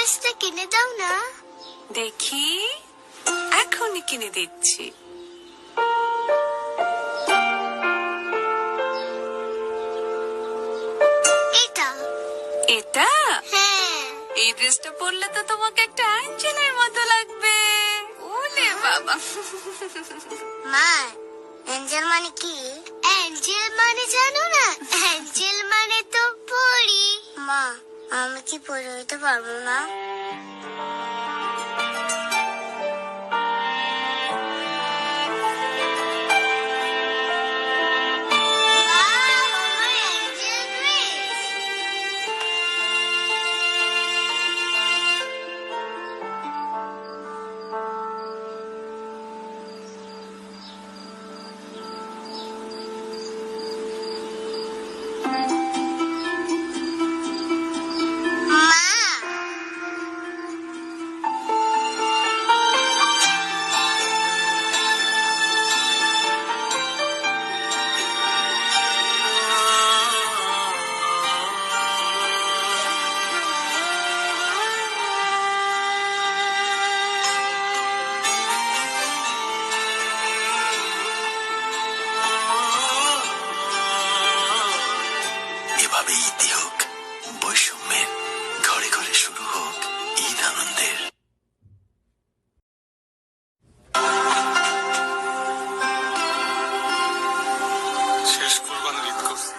ড্রেসটা কিনে দাও না। দেখি, এখনই কিনে দিচ্ছি। এটা এটা? হ্যাঁ। এই ড্রেসটা পরলে তো তোমাকে একটা অ্যাঞ্জেলের মতো লাগবে। ওলে বাবা। মা, অ্যাঞ্জেল মানে কি? অ্যাঞ্জেল মানে জানো না? অ্যাঞ্জেল মানে তো পরি। মা, আমি কি পরি হইতে পারবো না? এভাবেই ঈদ হোক, বৈষম্যের ঘরে ঘরে শুরু হোক ঈদ আনন্দের। শেষ কুরবানির ঈদ করছি,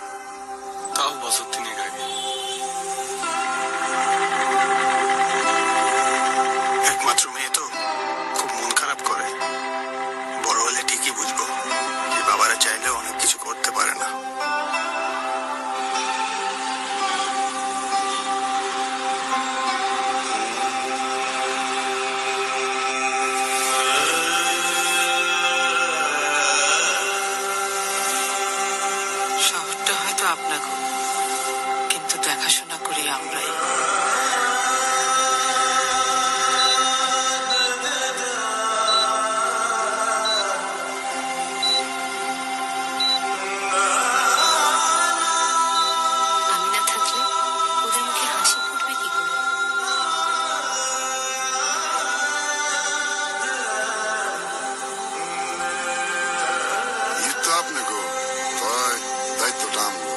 তাও বছর 3 আগে। একমাত্র মেয়ে তো খুব মন খারাপ করে। বড় হলে ঠিকই বুঝবো যে বাবারা চাইলেও অনেক কিছু করতে পারে না। শহরটা হয়তো আপনাকে, কিন্তু দেখাশোনা করি আমরাই। আমি না থাকলে ওদের মুখে হাসি ফুটবে কি করে? ঈদ তো আপনি গো, তাই দায়িত্বটা আমগো।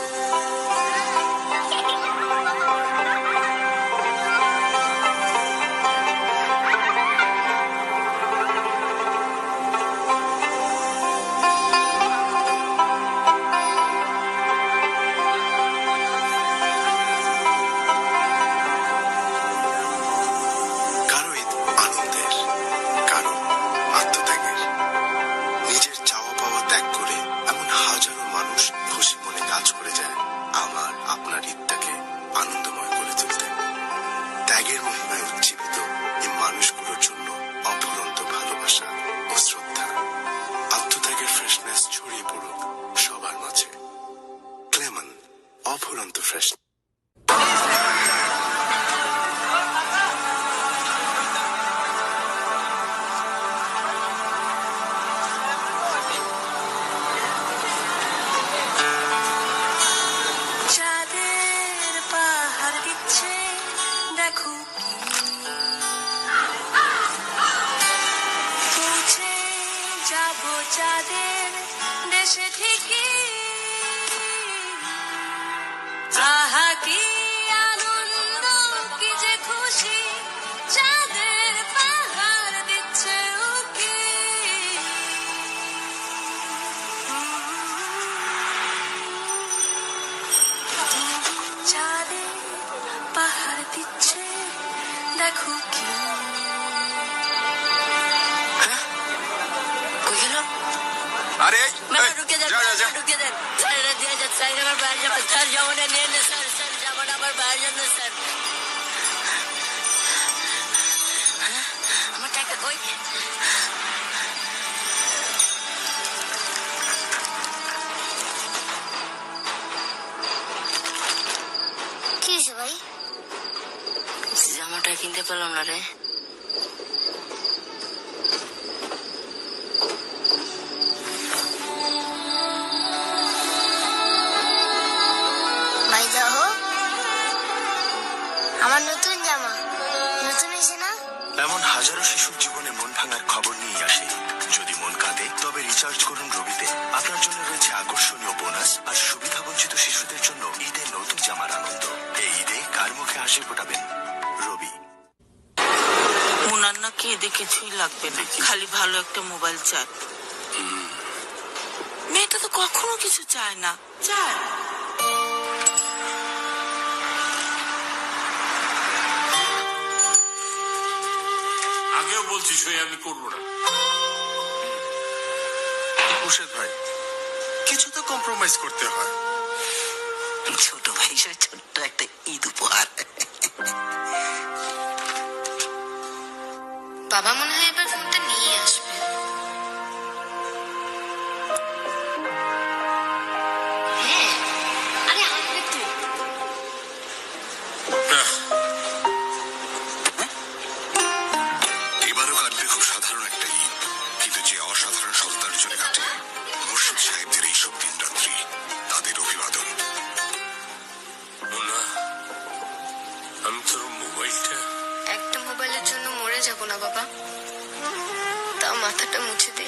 কারো ঈদ আনন্দের, কারো আত্মত্যাগের। নিজের চাওয়া পাওয়া ত্যাগ করে এমন হাজারো মানুষ খুশি মনে কাজ করে যায় আমার আপনার ঈদটাকে আনন্দময় করে তুলতে। ত্যাগের মহিমায় উজ্জীবিত এই মানুষগুলোর জন্য অফুরন্ত ভালোবাসা ও শ্রদ্ধা। আত্মত্যাগের ফ্রেশনেস ছড়িয়ে পড়ুক সবার মাঝে। ক্লেমন, অফুরন্ত ফ্রেশ। চাঁদের পাহাড় দিচ্ছে দেখো কি, পৌঁছে যাবো চাঁদের দেশে ঠিকই। আহা কি আনন্দ, কি যে খুশি, চাঁদের পাহাড় দিচ্ছে উকি। চাঁদের পাহাড় দিচ্ছে দেখো কি। কই গেল? আরে ম্যাডাম ঢুকে যান, যা যা যা। ঢুকে যান। স্যার এটা দিয়ে যান, স্যার আমার বাইরে যাবো, স্যার জামাটা নিয়ে নেন, স্যার স্যার জামাটা আমার বাইরে যান না, স্যার। হ্যাঁ? আমার টাকা কই? কি হয়েছে ভাই? জামাটা কিনতে পারলাম না রে। ভাই দেখো, আমার নতুন জামা। এমন হাজারো শিশুর জীবনে মন ভাঙার খবর নিয়ে আসে। যদি মন কাঁদে তবে রিচার্জ করুন রবিতে। আপনার জন্য রয়েছে আকর্ষণীয় বোনাস আর সুবিধাবঞ্চিত শিশুদের জন্য ঈদের নতুন জামার আনন্দ। এই ঈদে কার মুখে হাসি ফোটাবেন? রবি। ওনার নাকি এদের কিছুই লাগবে না, খালি ভালো একটা মোবাইল চাই। মেয়েটা তো কখনো কিছু চায় না। চায় আগেও বলছি সই আমি করবো না। মুর্শেদ ভাই, কিছু তো কম্প্রোমাইজ করতে হয়। ছোট ভাই হিসেবে ছোট্ট একটা ঈদ উপহার। বাবা মনে হয় এবার ফোনটা নিয়ে আসবে। হ্যাঁ, আরে আসবে তো। এবারও কাটবে খুব সাধারণ একটা ঈদ, কিন্তু যে অসাধারণ সত্তার জন্য কাটে মুর্শিদ সাহেবদের এইসব দিন রাত্রি, তাদের অভিবাদন। না, আমি তোর মোবাইলটা একটা মোবাইলের জন্য মরে যাব না বাবা, তাও মাথাটা মুছে দে।